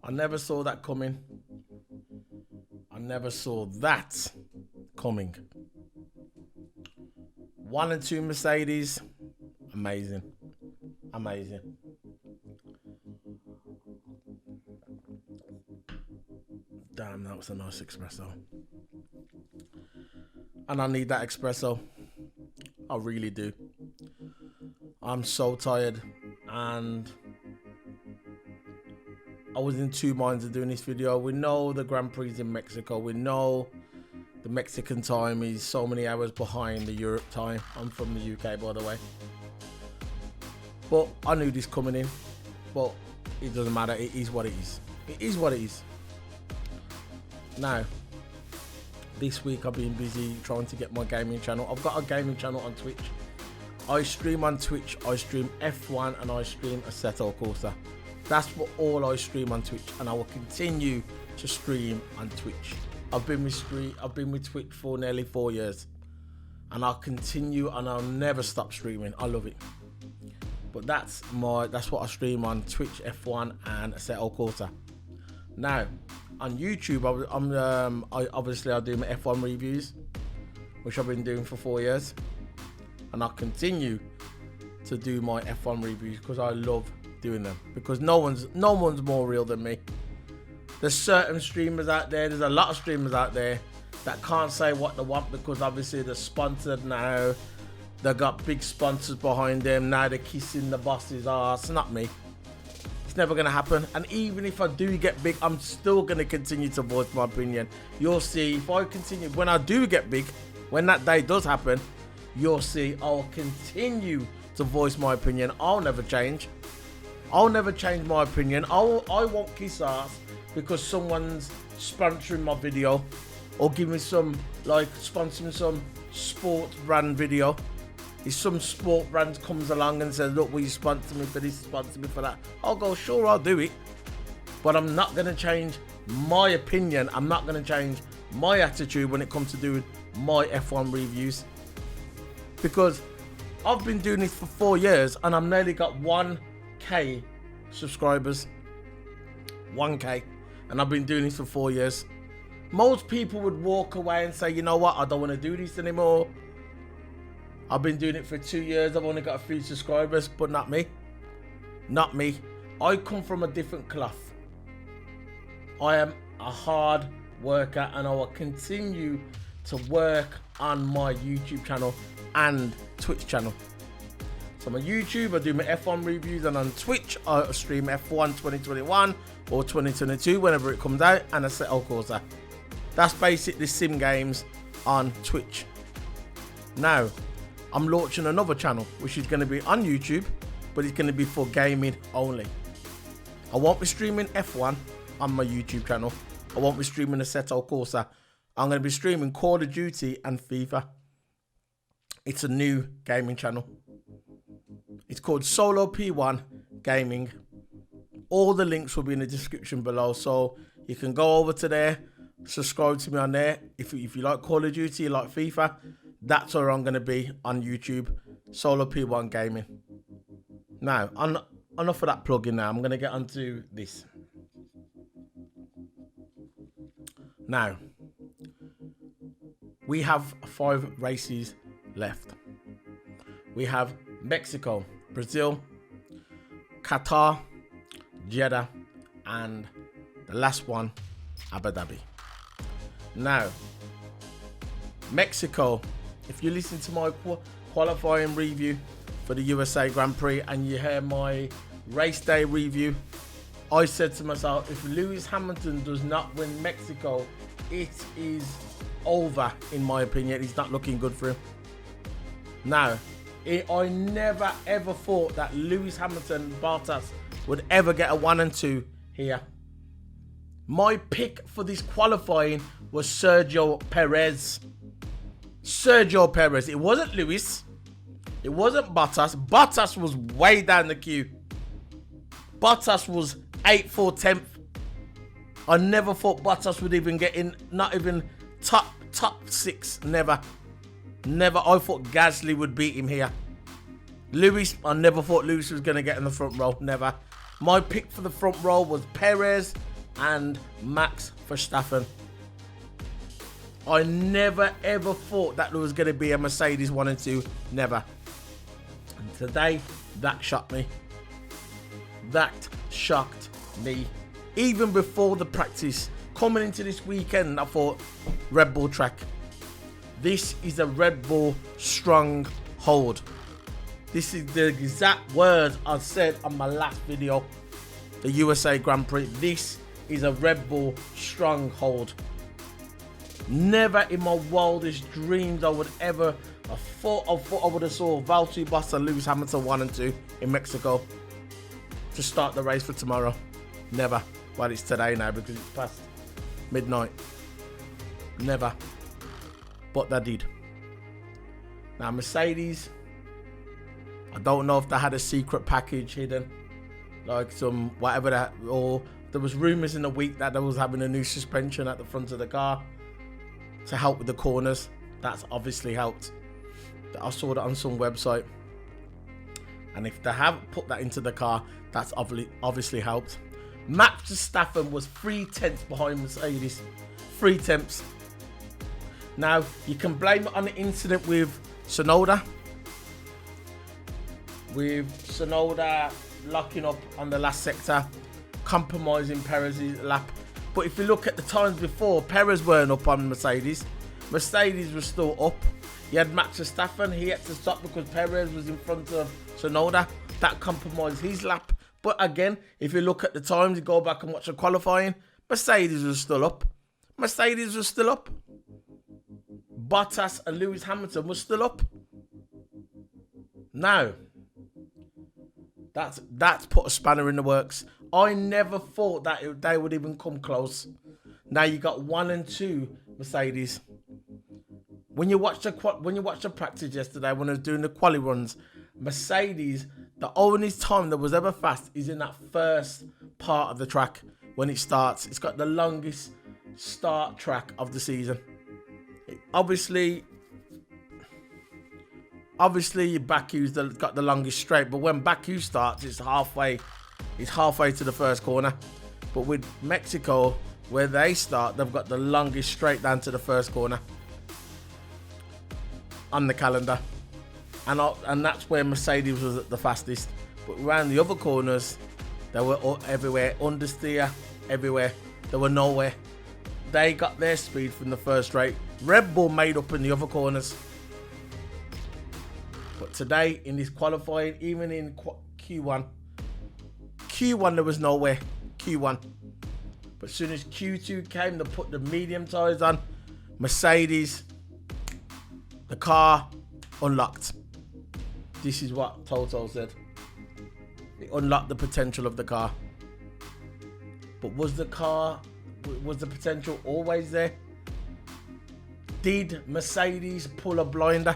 I never saw that coming. I never saw that coming. 1 and 2 Mercedes. Amazing. Amazing. Damn, that was a nice espresso. And I need that espresso. I really do. I'm so tired. And I was in two minds of doing this video. We know the Grand Prix is in Mexico. We know the Mexican time is so many hours behind the Europe time. I'm from the UK, by the way. But I knew this coming in. But it doesn't matter. It is what it is. It is what it is. Now, this week I've been busy trying to get my gaming channel. I've got a gaming channel on Twitch. I stream on Twitch. I stream F1 and I stream Assetto Corsa. That's what all I stream on Twitch, and I will continue to stream on Twitch. I've been with Twitch for nearly 4 years, and I'll continue and I'll never stop streaming. I love it. But that's what I stream on Twitch, F1 and Assetto Corsa. Now, on YouTube, I do my F1 reviews, which I've been doing for 4 years, and I'll continue to do my F1 reviews because I love doing them, because no one's more real than me. There's certain streamers out there, there's a lot of streamers out there that can't say what they want because obviously they're sponsored now. They got big sponsors behind them. Now they're kissing the boss's ass. Not me. It's never going to happen. And even if I do get big, I'm still going to continue to voice my opinion. You'll see if I continue. When I do get big, when that day does happen, you'll see I'll continue to voice my opinion. I'll never change. I'll never change my opinion. I won't kiss ass because someone's sponsoring my video or giving some, like, sponsoring some sport brand video. If some sport brand comes along and says, look, will you sponsor me for this, sponsor me for that? I'll go, sure, I'll do it. But I'm not going to change my opinion. I'm not going to change my attitude when it comes to doing my F1 reviews. Because I've been doing this for 4 years and I've nearly got 1K subscribers. 1K. And I've been doing this for 4 years. Most people would walk away and say, you know what, I don't want to do this anymore. I've been doing it for 2 years. I've only got a few subscribers, but not me. Not me. I come from a different cloth. I am a hard worker and I will continue to work on my YouTube channel and Twitch channel. So on YouTube, I do my F1 reviews, and on Twitch, I stream F1 2021 or 2022, whenever it comes out, and Assetto Corsa. That's basically sim games on Twitch. Now, I'm launching another channel, which is going to be on YouTube, but it's going to be for gaming only. I won't be streaming F1 on my YouTube channel. I won't be streaming Assetto Corsa. I'm going to be streaming Call of Duty and FIFA. It's a new gaming channel. It's called Solo P1 Gaming. All the links will be in the description below, so you can go over to there, subscribe to me on there. If you like Call of Duty, you like FIFA, that's where I'm going to be on YouTube. Solo P1 Gaming. Now, enough of that plug-in now. I'm going to get onto this. Now, we have 5 races left. We have Mexico, Brazil, Qatar, Jeddah, and the last one, Abu Dhabi. Now, Mexico, if you listen to my qualifying review for the USA Grand Prix and you hear my race day review, I said to myself, if Lewis Hamilton does not win Mexico, it is over, in my opinion. It's not looking good for him. Now, I never ever thought that Lewis Hamilton and Bottas would ever get a 1 and 2 here. My pick for this qualifying was Sergio Perez. Sergio Perez. It wasn't Lewis. It wasn't Bottas. Bottas was way down the queue. Bottas was 8th or 10th. I never thought Bottas would even get in, not even top 6. Never. I thought Gasly would beat him here. Lewis, I never thought Lewis was going to get in the front row. Never. My pick for the front row was Perez, and Max Verstappen. I never ever thought that there was going to be a Mercedes 1 and 2. Never. And today, that shocked me. That shocked me. Even before the practice, coming into this weekend, I thought, Red Bull track. This is a Red Bull stronghold. This is the exact words I said on my last video, the USA Grand Prix. This is a Red Bull stronghold. Never in my wildest dreams I would ever have thought I would have saw Valtteri Bottas and Lewis Hamilton 1 and 2 in Mexico to start the race for tomorrow. Never. Well, it's today now because it's past midnight. Never. But they did. Now Mercedes, I don't know if they had a secret package hidden, like some whatever that, or there was rumours in the week that they was having a new suspension at the front of the car to help with the corners. That's obviously helped. I saw that on some website, and if they have put that into the car, that's obviously helped. Max Verstappen was 3/10 behind Mercedes. 3/10. Now you can blame it on the incident with Tsunoda. With Tsunoda locking up on the last sector, compromising Perez's lap. But if you look at the times before, Perez weren't up on Mercedes. Mercedes was still up. You had Max Verstappen, he had to stop because Perez was in front of Tsunoda. That compromised his lap. But again, if you look at the times, you go back and watch the qualifying, Mercedes was still up. Mercedes was still up. Bottas and Lewis Hamilton was still up. Now, that's put a spanner in the works. I never thought that they would even come close. Now you got 1 and 2 Mercedes. When you watch the practice yesterday, when I was doing the quali runs, Mercedes, the only time that was ever fast is in that first part of the track when it starts. It's got the longest start track of the season. Obviously Baku's got the longest straight, but when Baku starts, it's halfway to the first corner. But with Mexico, where they start, they've got the longest straight down to the first corner on the calendar, and that's where Mercedes was at the fastest. But around the other corners, they were everywhere, understeer, everywhere. They were nowhere. They got their speed from the first straight. Red Bull made up in the other corners. But today, in this qualifying, even in Q1, there was nowhere. Q1. But as soon as Q2 came, they put the medium tyres on. Mercedes, the car unlocked. This is what Toto said. It unlocked the potential of the car. But was the potential always there? Did Mercedes pull a blinder?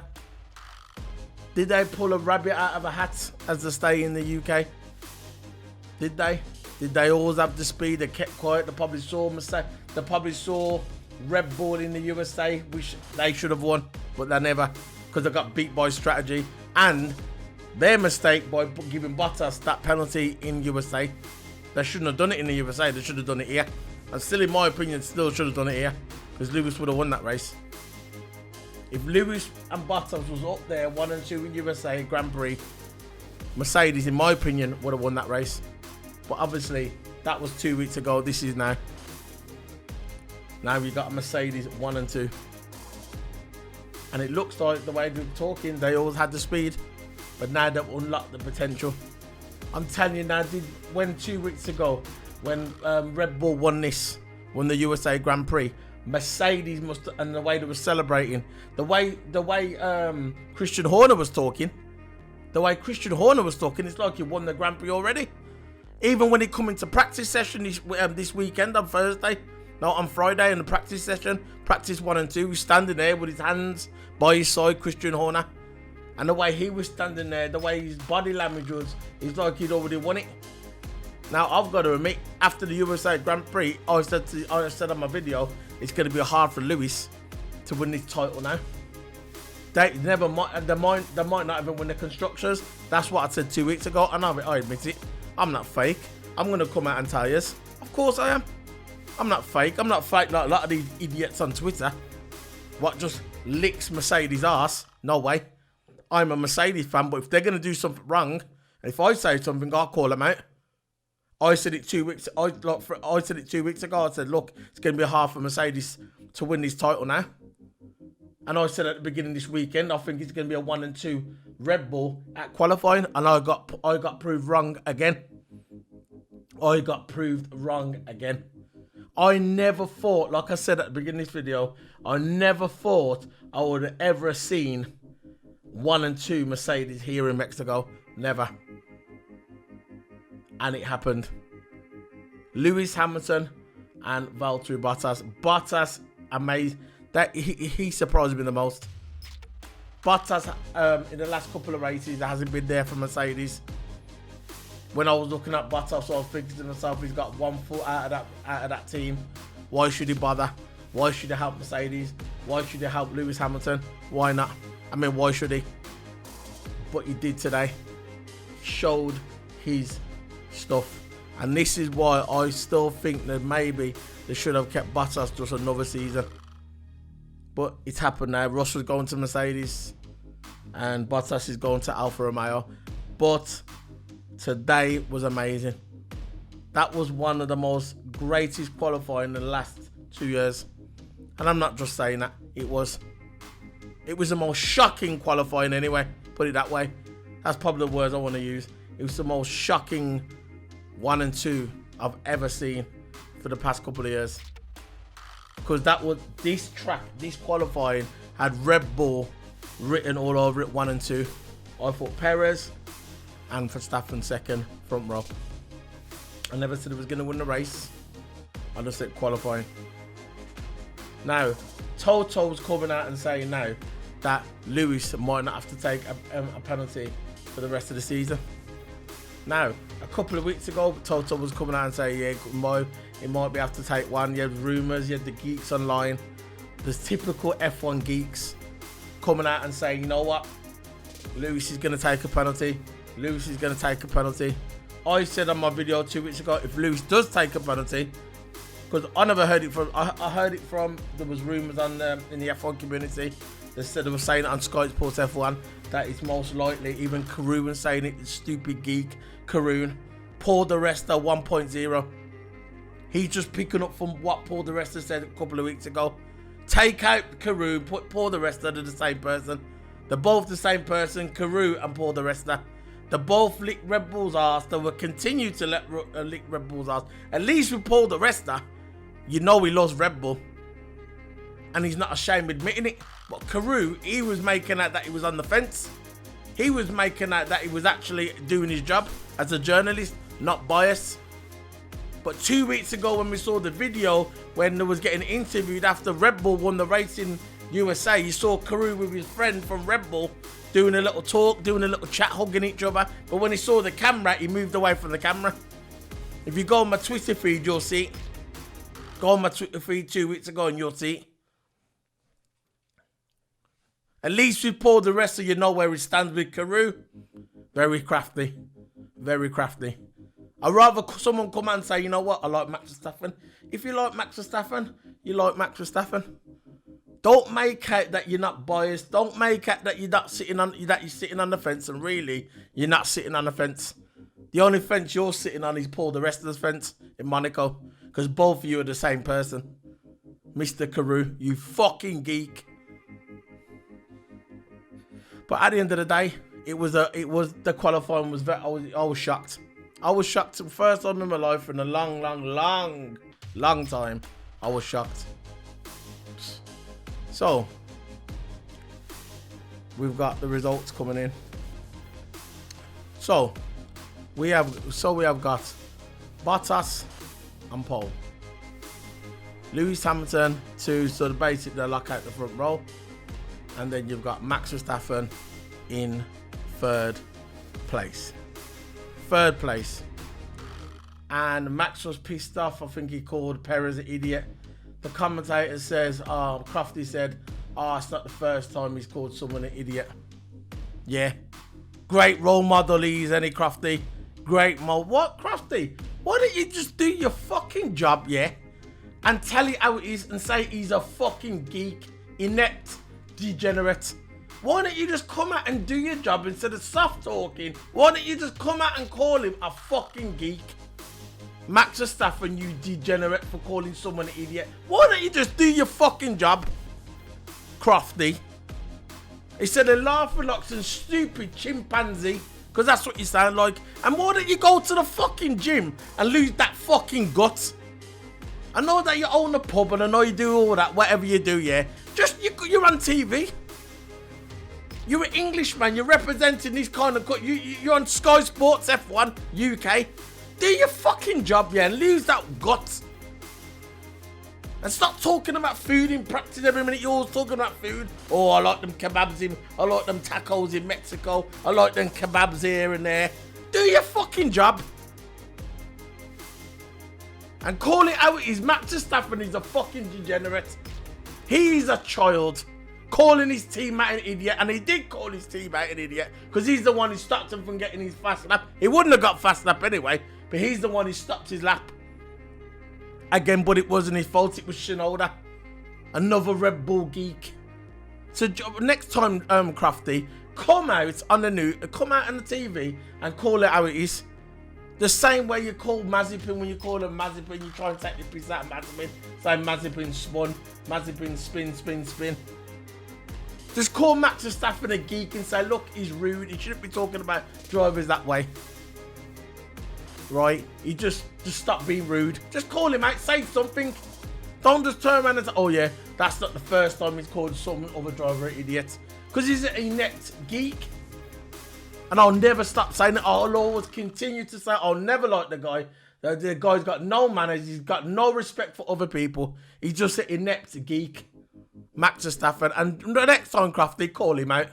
Did they pull a rabbit out of a hat, as they say in the UK? Did they? Did they always have the speed? They kept quiet. They probably saw Red Bull in the USA, which they should have won, but they never, because they got beat by strategy and their mistake by giving Bottas that penalty in USA. They shouldn't have done it in the USA. They should have done it here. And still, in my opinion, still should have done it here, because Lewis would have won that race. If Lewis and Bottas was up there 1 and 2 in USA Grand Prix, Mercedes, in my opinion, would have won that race. But obviously, that was 2 weeks ago. This is now. Now we got a Mercedes 1 and 2. And it looks like, the way they're talking, they always had the speed. But now they've unlocked the potential. I'm telling you now, when 2 weeks ago, when Red Bull won the USA Grand Prix, Mercedes must, and the way they were celebrating, the way Christian Horner was talking, it's like he won the Grand Prix already. Even when he come into practice session this weekend on Friday in the practice session, practice 1 and 2, he's standing there with his hands by his side, Christian Horner, and the way he was standing there, the way his body language was, it's like he'd already won it. Now I've got to admit, after the USA Grand Prix, I said on my video, it's going to be hard for Lewis to win this title now. They might not even win the constructors. That's what I said 2 weeks ago, and I admit it. I'm not fake. I'm going to come out and tell you. Of course I am. I'm not fake like a lot of these idiots on Twitter. What just licks Mercedes' ass? No way. I'm a Mercedes fan, but if they're gonna do something wrong, and if I say something, I'll call them out. I said it 2 weeks. I said it 2 weeks ago. I said, look, it's gonna be half a Mercedes to win this title now. And I said at the beginning of this weekend, I think it's gonna be a 1 and 2 Red Bull at qualifying, and I got proved wrong again. I got proved wrong again. I never thought, like I said at the beginning of this video, I never thought I would have ever seen 1 and 2 Mercedes here in Mexico. Never. And it happened. Lewis Hamilton and Valtteri Bottas. Bottas, amazing. That he surprised me the most. Bottas, in the last couple of races, hasn't been there for Mercedes. When I was looking at Bottas, I was thinking to myself, he's got 1 foot out of that team. Why should he bother? Why should he help Mercedes? Why should he help Lewis Hamilton? Why not? I mean, why should he? But he did today. Showed his stuff. And this is why I still think that maybe they should have kept Bottas just another season. But it's happened now. Russell's going to Mercedes and Bottas is going to Alfa Romeo. But today was amazing. That was one of the most greatest qualifying in the last 2 years. And I'm not just saying that. It was the most shocking qualifying anyway. Put it that way. That's probably the words I want to use. It was the most shocking 1 and 2 I've ever seen for the past couple of years. Because that was this track, this qualifying had Red Bull written all over it, 1 and 2. I thought Perez and Verstappen second, front row. I never said he was going to win the race. I just said qualifying. Now, Toto's coming out and saying now that Lewis might not have to take a penalty for the rest of the season. Now, a couple of weeks ago, Toto was coming out and saying, yeah, he might be have to take one. You had rumours, you had the geeks online. There's typical F1 geeks coming out and saying, you know what? Lewis is going to take a penalty. Lewis is going to take a penalty. I said on my video 2 weeks ago, if Lewis does take a penalty, because I never heard it from, I heard it from, there was rumours on in the F1 community. They were saying it on Sky Sports F1 that it's most likely, even Karun saying it, the stupid geek Karun, Paul di Resta 1.0. He's just picking up from what Paul di Resta said a couple of weeks ago. Take out Karun, put Paul di Resta to the same person. They're both the same person, Karun and Paul di Resta. They both lick Red Bull's ass. They will continue to lick Red Bull's ass. At least with Paul di Resta, you know he loves Red Bull. And he's not ashamed of admitting it. But Karun, he was making out that he was on the fence. He was making out that he was actually doing his job as a journalist, not biased. But 2 weeks ago when we saw the video when they was getting interviewed after Red Bull won the race in USA, you saw Karun with his friend from Red Bull doing a little talk, doing a little chat, hugging each other. But when he saw the camera, he moved away from the camera. If you go on my Twitter feed, you'll see it. Go on my Twitter feed 2 weeks ago and you'll see it. At least with Paul di Resta, you know where he stands with Karun. Very crafty. Very crafty. I'd rather someone come out and say, you know what, I like Max Verstappen. If you like Max Verstappen, you like Max Verstappen. Don't make out that you're not biased. Don't make out that you're not sitting on that you're sitting on the fence, and really you're not sitting on the fence. The only fence you're sitting on is Paul di Resta's fence in Monaco, because both of you are the same person, Mr. Karun. You fucking geek. But at the end of the day, the qualifying was I was shocked. I was shocked. The first time in my life in a long time, I was shocked. So we've got the results coming in. So we have got Bottas and Pole. Lewis Hamilton so basically they lock out the front row. And then you've got Max Verstappen in third place. And Max was pissed off. I think he called Perez an idiot. The commentator says, Crofty said, it's not the first time he's called someone an idiot. Yeah. Great role model he is, any Crofty. Great What, Crofty? Why don't you just do your fucking job, yeah? and tell it how it is and say he's a fucking geek, inept, degenerate. Why don't you just come out and do your job instead of soft talking? Why don't you just come out and call him a fucking geek? Max Verstappen, you degenerate for calling someone an idiot. Why don't you just do your fucking job, Crofty? Instead of laughing like some stupid chimpanzee, because that's what you sound like. And why don't you go to the fucking gym and lose that fucking guts? I know that you own a pub and I know you do all that, whatever you do, yeah. Just, you're on TV. You're an Englishman, you're representing this kind of... You're on Sky Sports F1 UK. Do your fucking job, yeah, and lose that guts. And stop talking about food in practice every minute. You're always talking about food. Oh, I like them kebabs I like them tacos in Mexico. I like them kebabs here and there. Do your fucking job. And call it how it is. Max Verstappen is a fucking degenerate. He's a child. Calling his teammate an idiot. And he did call his teammate an idiot. Because he's the one who stopped him from getting his fast lap. He wouldn't have got fast lap anyway. But he's the one who stopped his lap. Again, but it wasn't his fault. It was Shinoda. Another Red Bull geek. So next time, Crafty, come out on the news, come out on the TV and call it how it is. The same way you call Mazepin when you call him Mazepin, you try and take the piss out of Mazepin. Say Mazepin spun, Mazepin spin. Just call Max Verstappen a geek and say, look, he's rude. He shouldn't be talking about drivers that way. Right? He just stop being rude. Just call him out. Say something. Don't just turn around and say, oh yeah, that's not the first time he's called some other driver an idiot. Because he's an inept geek. And I'll never stop saying it. I'll always continue to say I'll never like the guy. The guy's got no manners. He's got no respect for other people. He's just an inept geek. Max Verstappen. And the next time, Crafty, call him out.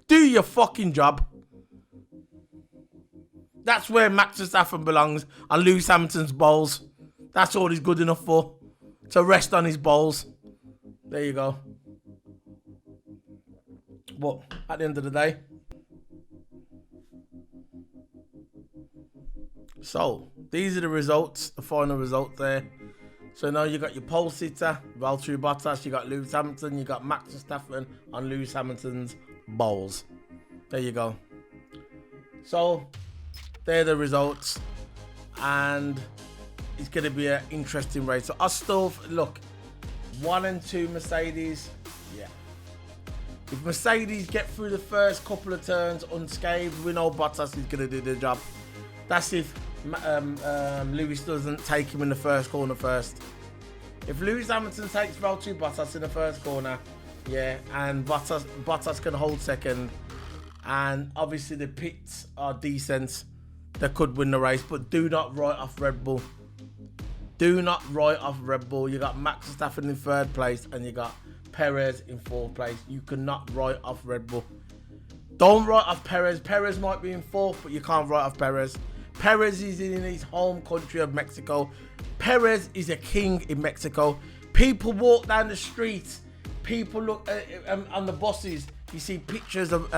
Do your fucking job. That's where Max Verstappen belongs, on Lewis Hamilton's balls. That's all he's good enough for. To rest on his balls. There you go. But at the end of the day. So, these are the results, the final results there. So now you got your pole sitter, Valtteri Bottas, you got Lewis Hamilton, you got Max Verstappen on Lewis Hamilton's balls. There you go. So, they're the results, and it's going to be an interesting race. So I still look 1 and 2 Mercedes. Yeah, if Mercedes get through the first couple of turns unscathed, we know Bottas is going to do the job. That's if Lewis doesn't take him in the first corner first. If Lewis Hamilton takes Valtteri Bottas in the first corner, yeah, and Bottas can hold second, and obviously the pits are decent, they could win the race, but do not write off Red Bull. Do not write off Red Bull. You got Max Verstappen in 3rd place and you got Perez in 4th place. You cannot write off Red Bull. Don't write off Perez. Perez might be in 4th, but you can't write off Perez. Perez is in his home country of Mexico. Perez is a king in Mexico. People walk down the streets. People look on the buses. You see pictures of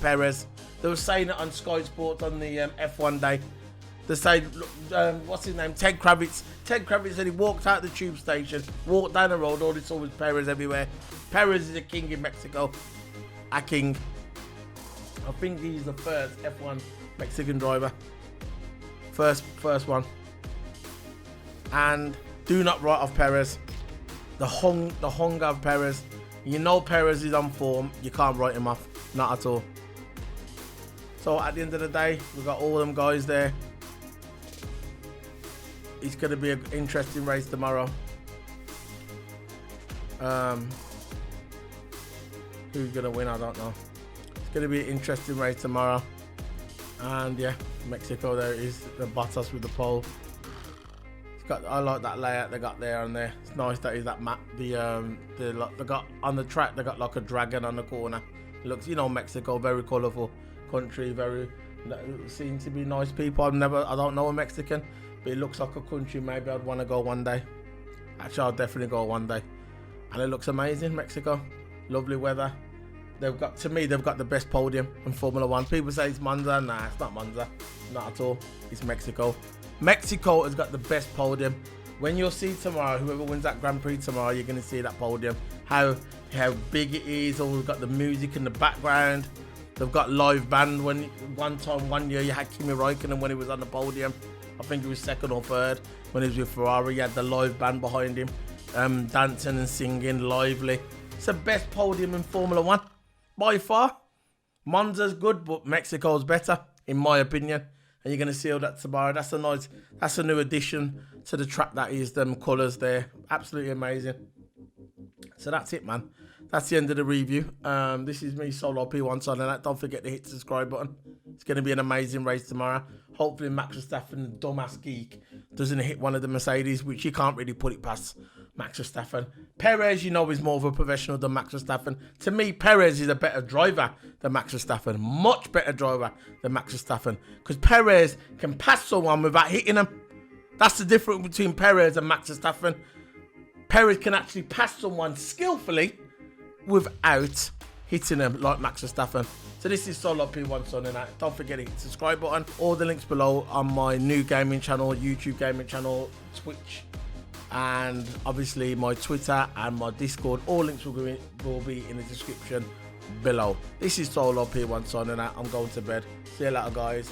Perez. They were saying it on Sky Sports on the F1 day. They say, what's his name? Ted Kravitz. Ted Kravitz said he walked out the tube station, walked down the road, all he saw was Perez everywhere. Perez is a king in Mexico. A king. I think he's the first F1 Mexican driver. First one. And do not write off Perez. The hunger of Perez. You know Perez is on form. You can't write him off. Not at all. So at the end of the day, we've got all them guys there. It's going to be an interesting race tomorrow. Who's going to win? I don't know. It's going to be an interesting race tomorrow. And yeah, Mexico, there it is. The Bottas with the pole. I like that layout they got there and there. It's nice that is that map. They got on the track. They got like a dragon on the corner. It looks, Mexico, very colourful country. Very seem to be nice people. I don't know a Mexican, but it looks like a country maybe I'd want to go one day. Actually, I'll definitely go one day. And it looks amazing, Mexico. Lovely weather. They've got the best podium in Formula 1. People say it's Monza. Nah, it's not Monza. Not at all. It's Mexico. Mexico has got the best podium. When you'll see tomorrow, whoever wins that Grand Prix tomorrow, you're going to see that podium. How big it is. Or we've got the music in the background. They've got live band. When one year you had Kimi Räikkönen when he was on the podium. I think he was second or third when he was with Ferrari. He had the live band behind him, dancing and singing lively. It's the best podium in Formula 1 by far. Monza's good, but Mexico's better, in my opinion. And you're going to see all that tomorrow. That's a new addition to the track. That is them colours there. Absolutely amazing. So that's it, man. That's the end of the review. This is me, Solo P1 signing out. Don't forget to hit the subscribe button. It's going to be an amazing race tomorrow. Hopefully Max Verstappen, dumbass geek, doesn't hit one of the Mercedes, which you can't really put it past Max Verstappen. Perez, you know, is more of a professional than Max Verstappen. To me, Perez is a better driver than Max Verstappen. Much better driver than Max Verstappen. Because Perez can pass someone without hitting them. That's the difference between Perez and Max Verstappen. Perez can actually pass someone skillfully without hitting them like Max Verstappen. So this is Solo P1 signing out. Don't forget to hit the subscribe button. All the links below on my new gaming channel, YouTube gaming channel, Twitch, and obviously my Twitter and my Discord. All links will be in the description below. This is Solo P1 signing out. I'm going to bed. See you later, guys.